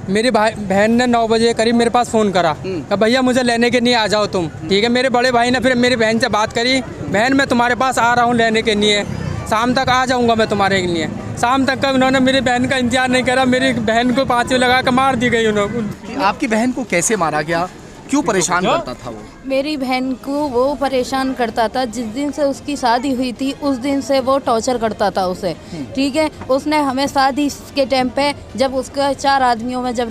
मेरी बहन ने 9 बजे करीब मेरे पास फ़ोन करा कि भैया मुझे लेने के लिए आ जाओ तुम। ठीक है, मेरे बड़े भाई ने फिर मेरी बहन से बात करी, बहन मैं तुम्हारे पास आ रहा हूँ लेने के लिए, शाम तक आ जाऊँगा मैं तुम्हारे लिए। शाम तक का उन्होंने मेरी बहन का इंतजार नहीं करा, मेरी बहन को फांसी लगा कर मार दी गई उन्होंने। आपकी बहन को कैसे मारा गया, क्यों परेशान करता था वो? मेरी बहन को वो परेशान करता था, जिस दिन से उसकी शादी हुई थी उस दिन से वो टॉर्चर करता था उसे। ठीक है, उसने हमें शादी के टाइम पे जब उसका 4 आदमियों में जब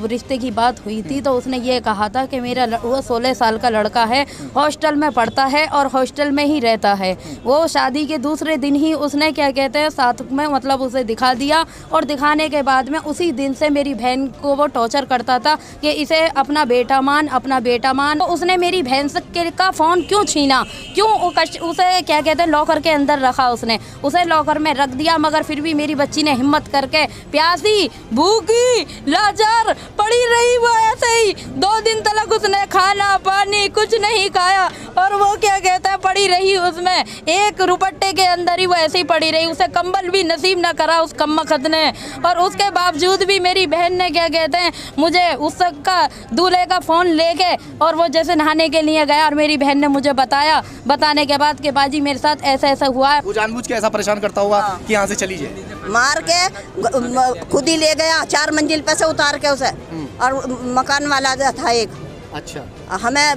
रिश्ते की बात हुई थी तो उसने ये कहा था कि मेरा वो 16 साल का लड़का है, हॉस्टल में पढ़ता है और हॉस्टल में ही रहता है। वो शादी के दूसरे दिन ही उसने क्या कहते हैं साथ में मतलब उसे दिखा दिया, और दिखाने के बाद में उसी दिन से मेरी बहन को वो टॉर्चर करता था कि इसे अपना बेटा मान, अपना बेटा मान। तो उसने मेरी बहन का फ़ोन क्यों छीना, क्यों उसे क्या कहते हैं लॉकर के अंदर रखा, उसने उसे लॉकर में रख दिया, मगर फिर भी मेरी बच्ची ने हिम्मत करके प्यासी, भूखी, लाचार पड़ी रही वो ऐसे ही 2 दिन तक उसने खाना पानी कुछ नहीं खाया, और वो क्या कहता है पड़ी रही उसमें एक रुपट्टे के अंदर ही वो ऐसे ही पड़ी रही, उसे कंबल भी नसीब न करा उस कम्मखत ने। और उसके बावजूद भी मेरी बहन ने क्या कहते हैं मुझे उसका दूल्हे का फ़ोन लेके और वो जैसे नहाने के लिए गया, और मेरी बहन ने मुझे बताया, बताने के बाद कि बाजी मेरे साथ ऐसा ऐसा हुआ है। वो जानबूझ के ऐसा परेशान करता होगा कि यहाँ से चली जाए, मार के खुद ही ले गया, 4 मंजिल पे से उतार के उसे, और मकान वाला था एक। अच्छा, हमें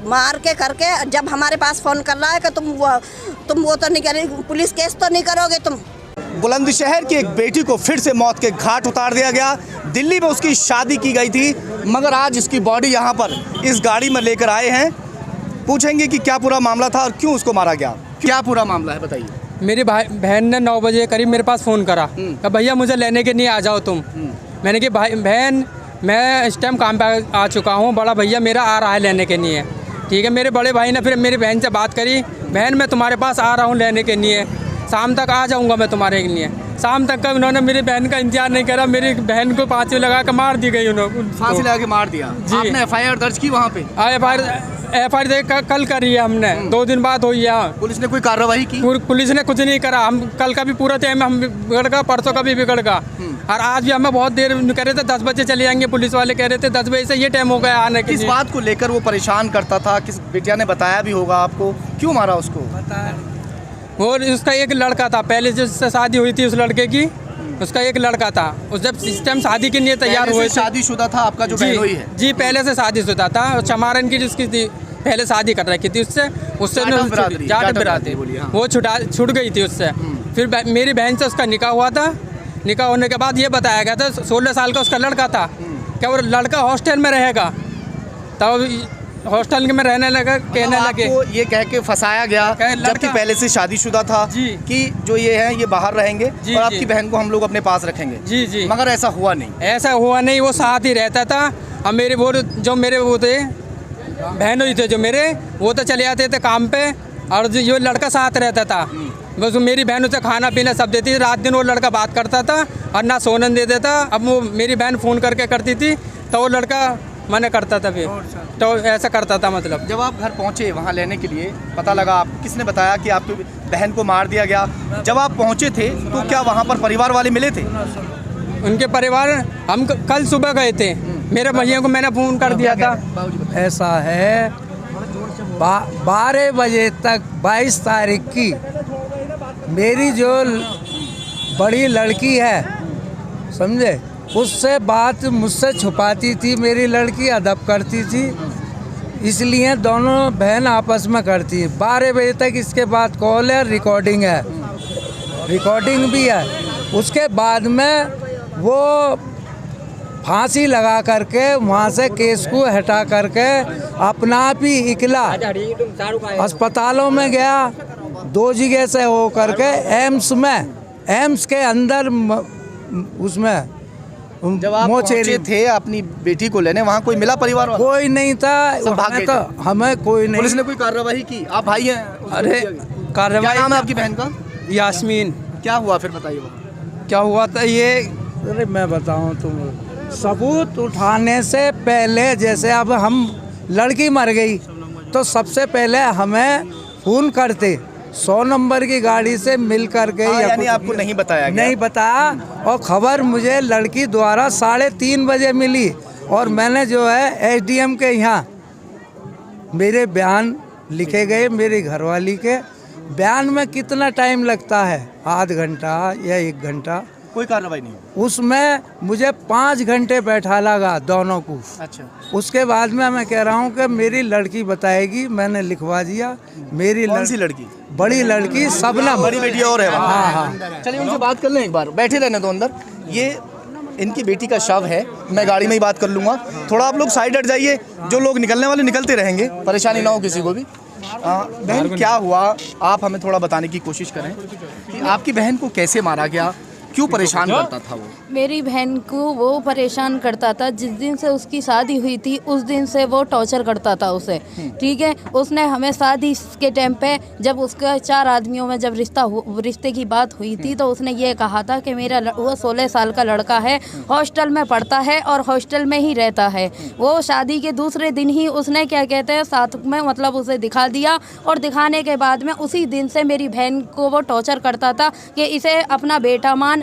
मार के करके जब हमारे पास फ़ोन कर रहा है कि तुम वो तो नहीं करें, पुलिस केस तो नहीं करोगे तुम। बुलंदशहर की एक बेटी को फिर से मौत के घाट उतार दिया गया। दिल्ली में उसकी शादी की गई थी, मगर आज इसकी बॉडी यहाँ पर इस गाड़ी में लेकर आए हैं। पूछेंगे कि क्या पूरा मामला था और क्यों उसको मारा गया, क्या पूरा मामला है, बताइए। मेरी बहन ने 9 बजे करीब मेरे पास फ़ोन करा कि भैया मुझे लेने के लिए आ जाओ तुम। मैंने कहा बहन मैं इस टाइम काम पे आ चुका हूँ, बड़ा भैया मेरा आ रहा है लेने के लिए। ठीक है, मेरे बड़े भाई ने फिर मेरी बहन से बात करी, बहन मैं तुम्हारे पास आ रहा हूँ लेने के लिए, शाम तक आ जाऊँगा मैं तुम्हारे लिए। शाम तक का उन्होंने मेरी बहन का इंतजार नहीं करा, मेरी बहन को फांसी लगा कर मार दी गई उन्होंने। फांसी लगा के मार दिया जी। आपने FIR दर्ज की वहाँ पे? FIR कल करी है हमने, 2 दिन बाद हुई है। पुलिस ने कोई कार्रवाई की? पुलिस ने कुछ नहीं करा। हम कल का भी पूरा टाइम हम बिगड़ गया, परसों का भी बिगड़ गया, और आज भी हमें बहुत देर कह रहे थे 10 बजे चले जाएंगे, पुलिस वाले कह रहे थे 10 बजे से ये टाइम हो गया आने के। किस बात को लेकर वो परेशान करता था, किस बेटिया ने बताया भी होगा आपको, क्यों मारा उसको? और उसका एक लड़का था, पहले जिससे शादी हुई थी उस लड़के की, उसका एक लड़का था। उस जब सिस्टम शादी के लिए तैयार हुए, शादीशुदा था आपका जो बहन हुई है? जी, पहले से शादीशुदा था, और चमारन की जिसकी थी पहले शादी कर रखी थी उससे जाट बिरादरी वो छूट गई थी उससे। फिर मेरी बहन से उसका निकाह हुआ था। निकाह होने के बाद ये बताया गया था 16 साल का उसका लड़का था, क्या वो लड़का हॉस्टल में रहेगा, तब हॉस्टल में रहने लगा, कहने लगे ये कह के फंसाया गया, जबकि पहले से शादीशुदा था कि जो ये है ये बाहर रहेंगे और आपकी बहन को हम लोग अपने पास रखेंगे। जी जी, मगर ऐसा हुआ नहीं। ऐसा हुआ नहीं, वो साथ ही रहता था। अब मेरे वो थे बहन हुई थे जो मेरे, वो तो चले जाते थे काम पे, और जो लड़का साथ रहता था, बस मेरी बहन उसे खाना पीना सब देती थी। रात दिन वो लड़का बात करता था और ना सोनन दे देता। अब वो मेरी बहन फ़ोन करके करती थी तो वो लड़का मना करता था, फिर तो ऐसा करता था। मतलब जब आप घर पहुंचे वहां लेने के लिए, पता लगा, आप किसने बताया कि आपकी बहन को मार दिया गया? जब आप पहुंचे थे तो क्या वहां पर परिवार वाले मिले थे? उनके परिवार, हम कल सुबह गए थे, मेरे भैया को मैंने फ़ोन कर दिया था। ऐसा है 12 बजे तक 22 तारीख की मेरी जो बड़ी लड़की है, समझे, उससे बात मुझसे छुपाती थी। मेरी लड़की अदब करती थी, इसलिए दोनों बहन आपस में करती है। 12 बजे तक इसके बाद कॉल है, रिकॉर्डिंग है, रिकॉर्डिंग भी है। उसके बाद में वो फांसी लगा करके वहाँ से केस को हटा करके अपना आप ही इकला अस्पतालों में गया, 2 जगह से हो करके एम्स के अंदर उसमें। जब आप पहुंचे थे अपनी बेटी को लेने, वहाँ कोई मिला परिवार वाला? कोई नहीं था, तो हमें कोई नहीं। पुलिस ने कोई कार्रवाई की? आप भाई हैं? अरे कार्रवाई। क्या नाम है आपकी बहन का? यास्मीन। क्या हुआ फिर बताइए? क्या हुआ था ये? अरे मैं बताऊं तुम, सबूत उठाने से पहले, जैसे अब हम लड़की मर गई तो सबसे पहले हमें फ़ोन करते 100 नंबर की गाड़ी से मिल करके यानी आपको नहीं बताया गया? नहीं बताया। और खबर मुझे लड़की द्वारा 3:30 बजे मिली और मैंने जो है SDM के यहाँ मेरे बयान लिखे गए। मेरी घरवाली के बयान में कितना टाइम लगता है, आध घंटा या 1 घंटा, कोई कार्रवाई नहीं हुई। उसमें मुझे 5 घंटे बैठा लगा दोनों को। अच्छा, उसके बाद में मैं कह रहा हूँ कि मेरी लड़की बताएगी, मैंने लिखवा दिया। मेरी कौन सी लड़की? बड़ी लड़की, सबनम, बड़ी बेटी और है वहाँ। हाँ हाँ। चलिए उनसे बात कर लें एक बार, बैठे रहने दो अंदर। ये इनकी बेटी का शव है, मैं गाड़ी में ही बात कर लूँगा। थोड़ा आप लोग साइड हट जाइए, जो लोग निकलने वाले निकलते रहेंगे, परेशानी ना हो किसी को भी। बहन क्या हुआ, आप हमें थोड़ा बताने की कोशिश करें कि आपकी बहन को कैसे मारा गया, क्यों परेशान करता था वो? मेरी बहन को वो परेशान करता था, जिस दिन से उसकी शादी हुई थी उस दिन से वो टॉर्चर करता था उसे। ठीक है, उसने हमें शादी के टाइम पे जब उसका 4 आदमियों में जब रिश्ते की बात हुई थी तो उसने ये कहा था कि मेरा वो 16 साल का लड़का है, हॉस्टल में पढ़ता है और हॉस्टल में ही रहता है। वो शादी के दूसरे दिन ही उसने क्या कहते हैं साथ में मतलब उसे दिखा दिया, और दिखाने के बाद में उसी दिन से मेरी बहन को वो टॉर्चर करता था कि इसे अपना बेटा मान,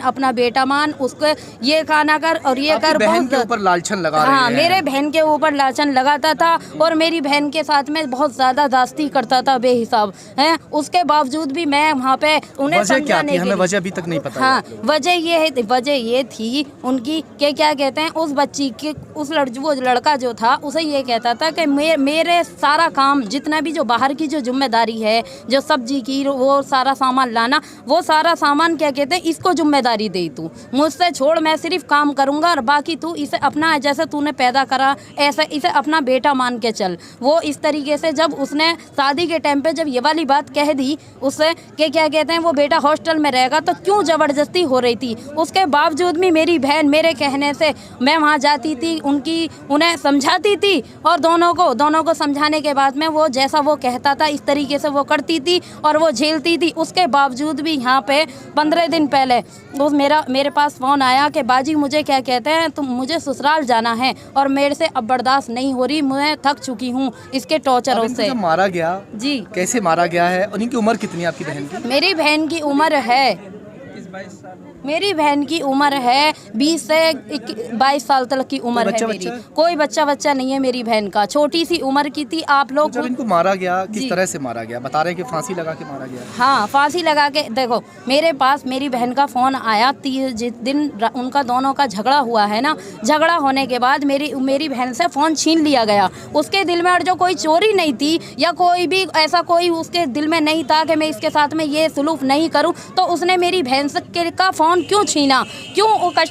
उसको ये खाना कर और ये कर। बहन के ऊपर लालचन लगा रहे हैं। हाँ, मेरे बहन के ऊपर लालचन लगाता था और मेरी बहन के साथ में बहुत ज्यादा जास्ती करता था बेहिसाब है। उसके बावजूद भी मैं वहाँ पे उन्हें समझाने के लिए, हमें वजह अभी तक नहीं पता। हाँ, वजह ये थी उनकी कि क्या कहते हैं उस बच्ची के वो लड़का जो था उसे ये कहता था कि मेरे सारा काम जितना भी जो बाहर की जो जिम्मेदारी है, जो सब्जी की वो सारा सामान लाना, वो सारा सामान क्या कहते हैं इसको जिम्मेदारी दे तू, मुझसे छोड़, मैं सिर्फ काम करूंगा और बाकी तू इसे अपना जैसे तूने पैदा करा ऐसे इसे अपना बेटा मान के चल। वो इस तरीके से जब उसने शादी के टाइम पे जब ये वाली बात कह दी उससे कि क्या कहते हैं वो बेटा हॉस्टल में रहेगा, तो क्यों ज़बरदस्ती हो रही थी। उसके बावजूद भी मेरी बहन मेरे कहने से मैं वहाँ जाती थी, उन्हें समझाती थी और दोनों को समझाने के बाद में वो जैसा वो कहता था इस तरीके से वो करती थी और वो झेलती थी। उसके बावजूद भी यहाँ पे 15 दिन पहले वो मेरे पास फ़ोन आया कि बाजी मुझे क्या कहते हैं तुम मुझे ससुराल जाना है और मेरे से अब बर्दाश्त नहीं हो रही, मैं थक चुकी हूँ इसके टॉर्चरों से। मारा गया जी, कैसे मारा गया है और इनकी उम्र कितनी है आपकी बहन की? मेरी बहन की उम्र है 20 से 22 साल तक की उम्र है मेरी। कोई बच्चा नहीं है मेरी बहन का, छोटी सी उम्र की थी। आप लोग जब इनको मारा गया किस तरह से मारा गया? बता रहे हैं कि फांसी लगा के मारा गया। हाँ, फांसी लगा के। देखो मेरे पास मेरी बहन का फ़ोन आया जिस दिन उनका दोनों का झगड़ा हुआ है ना, झगड़ा होने के बाद मेरी बहन से फ़ोन छीन लिया गया। उसके दिल में और जो कोई चोरी नहीं थी या कोई भी ऐसा कोई उसके दिल में नहीं था कि मैं इसके साथ में ये सलूक नहीं करूँ, तो उसने मेरी बहन का फ़ोन क्यों छीना, क्यों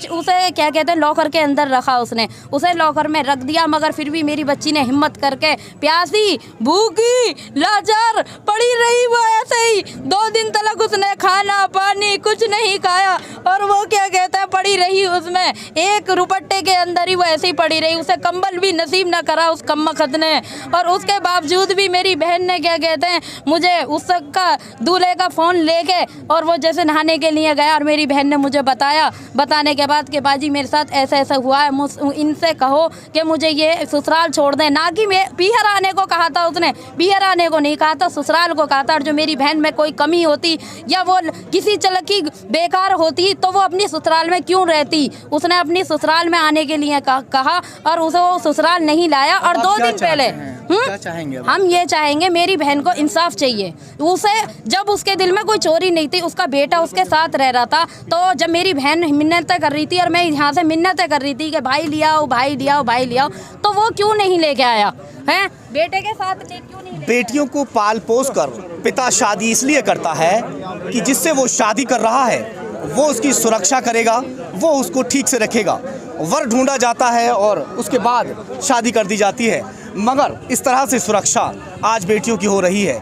उसे क्या कहते हैं लॉकर के अंदर रखा, उसने उसे लॉकर में रख दिया। मगर फिर भी मेरी बच्ची ने हिम्मत करके प्यासी भूखी लाचार पड़ी रही, वो ऐसे ही 2 दिन तक उसने खाना पानी कुछ नहीं खाया और वो क्या कहता है पड़ी रही उसमें एक रुपट्टे के अंदर ही वो ऐसे ही पड़ी रही। उसे कंबल भी नसीब न करा उस कम्मखत ने। और उसके बावजूद भी मेरी बहन ने क्या कहते हैं मुझे उसका दूल्हे का फ़ोन लेके और वो जैसे नहाने के लिए गया और मेरी बहन ने मुझे बताने के बाद कि बाजी मेरे साथ ऐसा ऐसा हुआ है, इनसे कहो कि मुझे ये ससुराल छोड़ दें। ना कि मैं पीहर आने को कहा था, उसने पीहर आने को नहीं कहा था, ससुराल को कहा था। और जो मेरी बहन में कोई कमी होती या वो किसी चलकी बेकार होती तो वो अपनी ससुराल में क्यों रहती। उसने अपनी ससुराल में आने के लिए कहा और उसे वो ससुराल नहीं लाया। और 2 दिन पहले क्या चाहेंगे? हम ये चाहेंगे मेरी बहन को इंसाफ चाहिए। उसे जब उसके दिल में कोई चोरी नहीं थी, उसका बेटा उसके साथ रह रहा था, तो जब मेरी बहन मिन्नतें कर रही थी और मैं यहाँ से मिन्नतें कर रही थी कि भाई लिया आओ, तो वो क्यों नहीं लेके आया है बेटे के साथ? क्यों नहीं? बेटियों को पाल पोस कर पिता शादी इसलिए करता है कि जिससे वो शादी कर रहा है वो उसकी सुरक्षा करेगा, वो उसको ठीक से रखेगा। वर ढूंढा जाता है और उसके बाद शादी कर दी जाती है, मगर इस तरह से सुरक्षा आज बेटियों की हो रही है।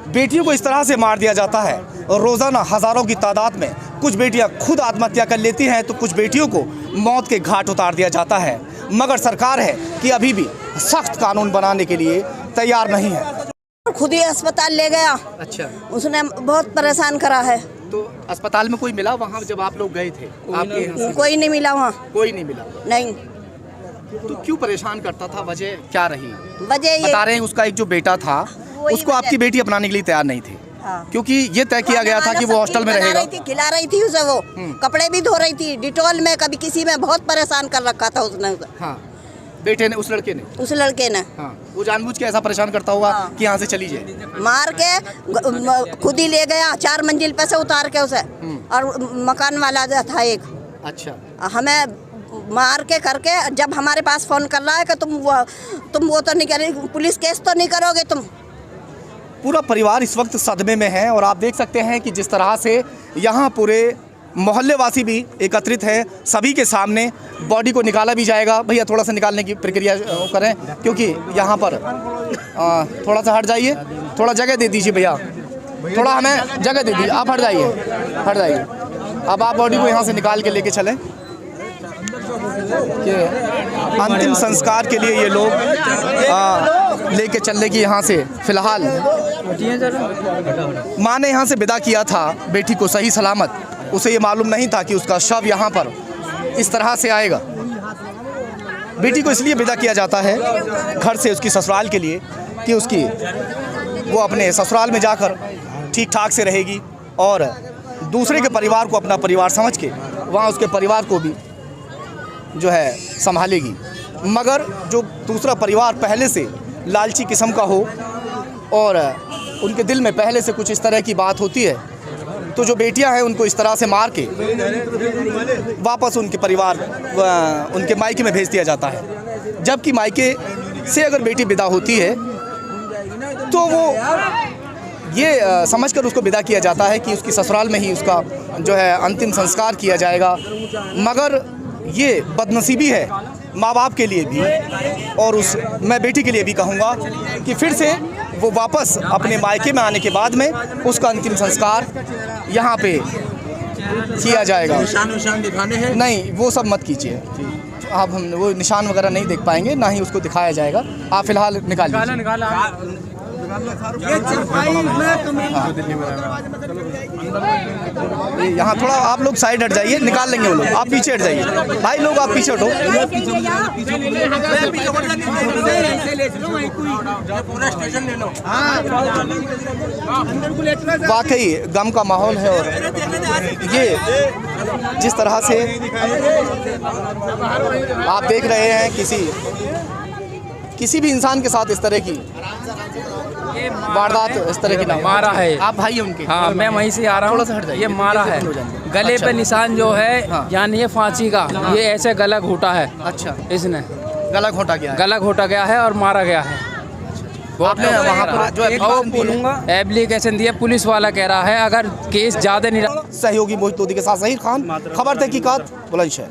बेटियों को इस तरह से मार दिया जाता है और रोज़ाना हज़ारों की तादाद में कुछ बेटियां खुद आत्महत्या कर लेती हैं तो कुछ बेटियों को मौत के घाट उतार दिया जाता है। मगर सरकार है कि अभी भी सख्त कानून बनाने के लिए तैयार नहीं है। खुद ही अस्पताल ले गया। अच्छा, उसने बहुत परेशान करा है। तो अस्पताल में कोई मिला वहाँ जब आप लोग गए थे? आपके यहाँ से कोई नहीं मिला वहाँ। कोई नहीं मिला? नहीं। तो क्यों परेशान करता था? वजह क्या रही? वजह ये बता रहे हैं उसका एक जो बेटा था उसको आपकी बेटी अपनाने के लिए तैयार नहीं थी। हाँ। क्योंकि ये तय किया गया था कि वो हॉस्टल में बना रहेगा। रही थी, खिला रही थी उसे, वो कपड़े भी धो रही थी डिटॉल में, कभी किसी में, बहुत परेशान कर रखा था उसने उसे। हाँ, बेटे ने, उस लड़के ने। उस लड़के ने हाँ, वो जानबूझ के ऐसा परेशान करता होगा कि यहाँ से चली जाए। मार के खुद ही ले गया, 4 मंजिल पे से उतार के उसे, और मकान वाला था एक। अच्छा, हमें मार के करके जब हमारे पास फोन कर रहा है कि तुम वो तो नहीं करोगे, पुलिस केस तो नहीं करोगे तुम। पूरा परिवार इस वक्त सदमे में है और आप देख सकते हैं कि जिस तरह से यहाँ पूरे मोहल्लेवासी भी एकत्रित हैं। सभी के सामने बॉडी को निकाला भी जाएगा। भैया थोड़ा सा निकालने की प्रक्रिया करें, क्योंकि यहाँ पर थोड़ा सा हट जाइए, थोड़ा जगह दे दीजिए भैया, थोड़ा हमें जगह दे दीजिए। आप हट जाइए। अब आप बॉडी को यहाँ से निकाल के लेके चलें कि अंतिम संस्कार के लिए ये लोग लेके चलने की यहाँ से फिलहाल माँ ने यहाँ से विदा किया था बेटी को सही सलामत। उसे ये मालूम नहीं था कि उसका शव यहाँ पर इस तरह से आएगा। बेटी को इसलिए विदा किया जाता है घर से उसकी ससुराल के लिए कि उसकी वो अपने ससुराल में जाकर ठीक ठाक से रहेगी और दूसरे के परिवार को अपना परिवार समझ के वहाँ उसके परिवार को भी जो है संभालेगी। मगर जो दूसरा परिवार पहले से लालची किस्म का हो और उनके दिल में पहले से कुछ इस तरह की बात होती है, तो जो बेटियां हैं उनको इस तरह से मार के वापस उनके परिवार उनके मायके में भेज दिया जाता है। जबकि मायके से अगर बेटी विदा होती है तो वो ये समझकर उसको विदा किया जाता है कि उसकी ससुराल में ही उसका जो है अंतिम संस्कार किया जाएगा। मगर ये बदनसीबी है माँ बाप के लिए भी और मैं बेटी के लिए भी कहूँगा कि फिर से वो वापस अपने मायके में आने के बाद में उसका अंतिम संस्कार यहाँ पे किया जाएगा। निशान दिखाने हैं? नहीं, वो सब मत कीजिए आप, हम वो निशान वगैरह नहीं देख पाएंगे, ना ही उसको दिखाया जाएगा। आप फिलहाल निकालिए। यहाँ थोड़ा आप लोग साइड हट जाइए, निकाल लेंगे वो लोग। आप पीछे हट जाइए भाई लोग, आप पीछे हटो। वाकई गम का माहौल है और ये जिस तरह से आप देख रहे हैं किसी भी इंसान के साथ इस तरह की वारदात, इस तरह की ना मारा है। आप भाई उनके? हाँ, मैं वहीं से आ रहा हूँ। थोड़ा सा हट जाइए। ये मारा है, गले अच्छा। पे निशान जो है हाँ। यानी ये फांसी का, ये ऐसे गला घोटा है। अच्छा, इसने गला घोटा गया है। गला घोटा गया है और मारा गया है। आपने वहाँ पर जो एप्लीकेशन दिया, पुलिस वाला कह रहा है अगर केस ज़्यादा नहीं। सहयोगी मोहित लोधी के साथ ज़हीर खान, खबर तहकीकात बुलंदशहर।